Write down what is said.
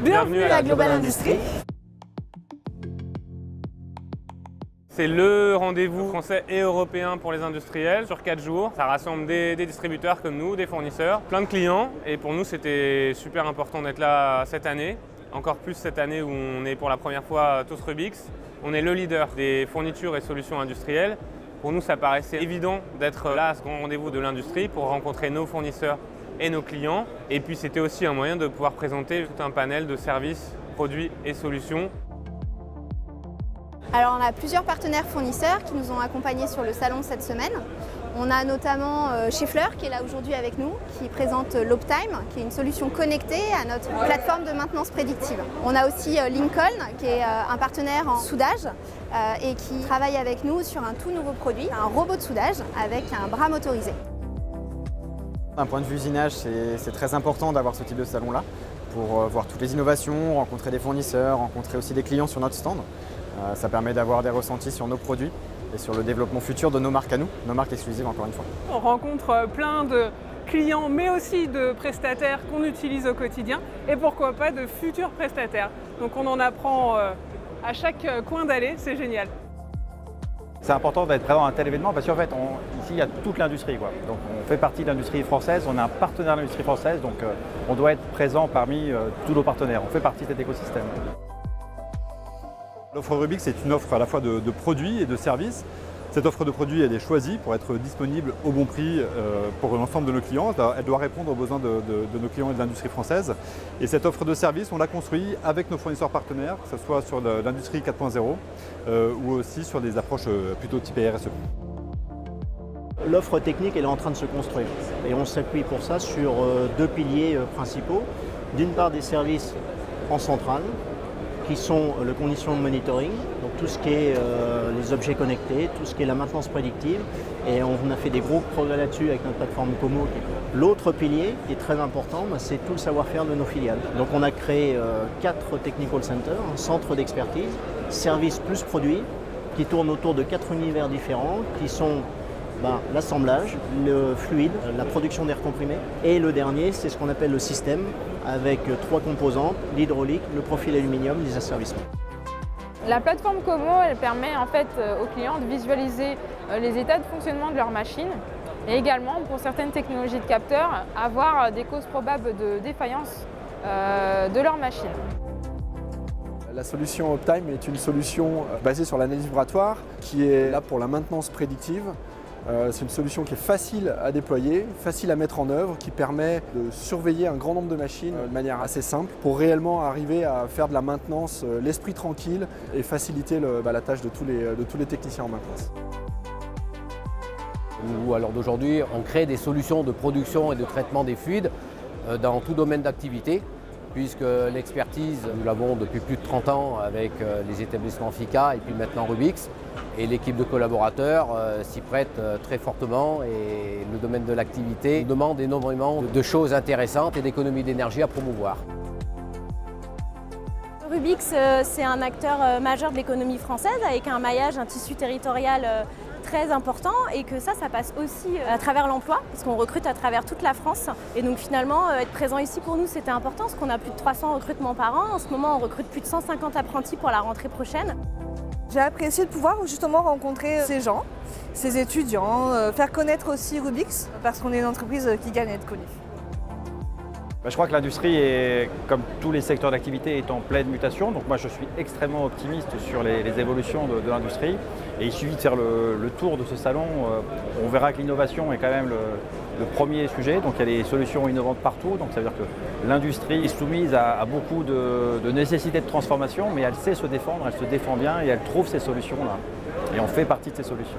Bienvenue à la Global Industrie. C'est le rendez-vous français et européen pour les industriels sur 4 jours. Ça rassemble des distributeurs comme nous, des fournisseurs, plein de clients. Et pour nous, c'était super important d'être là cette année. Encore plus cette année où on est pour la première fois tous Rubix. On est le leader des fournitures et solutions industrielles. Pour nous, ça paraissait évident d'être là à ce grand rendez-vous de l'industrie pour rencontrer nos fournisseurs et nos clients. Et puis c'était aussi un moyen de pouvoir présenter tout un panel de services, produits et solutions. Alors on a plusieurs partenaires fournisseurs qui nous ont accompagnés sur le salon cette semaine. On a notamment Schaeffler qui est là aujourd'hui avec nous, qui présente l'Optime, qui est une solution connectée à notre plateforme de maintenance prédictive. On a aussi Lincoln, qui est un partenaire en soudage et qui travaille avec nous sur un tout nouveau produit, un robot de soudage avec un bras motorisé. D'un point de vue usinage, c'est très important d'avoir ce type de salon-là pour voir toutes les innovations, rencontrer des fournisseurs, rencontrer aussi des clients sur notre stand. Ça permet d'avoir des ressentis sur nos produits et sur le développement futur de nos marques à nous, nos marques exclusives encore une fois. On rencontre plein de clients mais aussi de prestataires qu'on utilise au quotidien et pourquoi pas de futurs prestataires. Donc on en apprend à chaque coin d'allée, c'est génial. C'est important d'être présent à un tel événement parce qu'en fait, ici, il y a toute l'industrie. Donc on fait partie de l'industrie française, on est un partenaire de l'industrie française, donc on doit être présent parmi tous nos partenaires. On fait partie de cet écosystème. L'offre Rubix est une offre à la fois de produits et de services. Cette offre de produits, elle est choisie pour être disponible au bon prix pour l'ensemble de nos clients. Elle doit répondre aux besoins de nos clients et de l'industrie française. Et cette offre de services, on l'a construite avec nos fournisseurs partenaires, que ce soit sur l'industrie 4.0 ou aussi sur des approches plutôt type RSE. L'offre technique, elle est en train de se construire. Et on s'appuie pour ça sur deux piliers principaux. D'une part, des services en centrale, qui sont le condition monitoring, donc tout ce qui est les objets connectés, tout ce qui est la maintenance prédictive. Et on a fait des gros progrès là-dessus avec notre plateforme Como. L'autre pilier, qui est très important, c'est tout le savoir-faire de nos filiales. Donc on a créé 4 technical centers, un centre d'expertise, services plus produits, qui tournent autour de 4 univers différents, qui sont l'assemblage, le fluide, la production d'air comprimé. Et le dernier, c'est ce qu'on appelle le système, avec 3 composantes, l'hydraulique, le profil aluminium, les asservissements. La plateforme Como, elle permet en fait aux clients de visualiser les états de fonctionnement de leur machine et également, pour certaines technologies de capteurs, avoir des causes probables de défaillance de leur machine. La solution Optime est une solution basée sur l'analyse vibratoire qui est là pour la maintenance prédictive. C'est une solution qui est facile à déployer, facile à mettre en œuvre, qui permet de surveiller un grand nombre de machines de manière assez simple pour réellement arriver à faire de la maintenance l'esprit tranquille et faciliter la tâche de tous les techniciens en maintenance. Nous, à l'heure d'aujourd'hui, on crée des solutions de production et de traitement des fluides dans tout domaine d'activité, puisque l'expertise, nous l'avons depuis plus de 30 ans avec les établissements FICA et puis maintenant Rubix. Et l'équipe de collaborateurs s'y prête très fortement et le domaine de l'activité nous demande énormément de choses intéressantes et d'économies d'énergie à promouvoir. Rubix, c'est un acteur majeur de l'économie française avec un maillage, un tissu territorial très important et que ça passe aussi à travers l'emploi parce qu'on recrute à travers toute la France et donc finalement être présent ici pour nous c'était important parce qu'on a plus de 300 recrutements par an. En ce moment on recrute plus de 150 apprentis pour la rentrée prochaine. J'ai apprécié de pouvoir justement rencontrer ces gens, ces étudiants, faire connaître aussi Rubix parce qu'on est une entreprise qui gagne à être connue. Je crois que l'industrie, comme tous les secteurs d'activité, est en pleine mutation. Donc moi, je suis extrêmement optimiste sur les évolutions de l'industrie. Et il suffit de faire le tour de ce salon. On verra que l'innovation est quand même le premier sujet. Donc il y a des solutions innovantes partout. Donc ça veut dire que l'industrie est soumise à beaucoup de nécessités de transformation, mais elle sait se défendre, elle se défend bien et elle trouve ces solutions-là. Et on fait partie de ces solutions.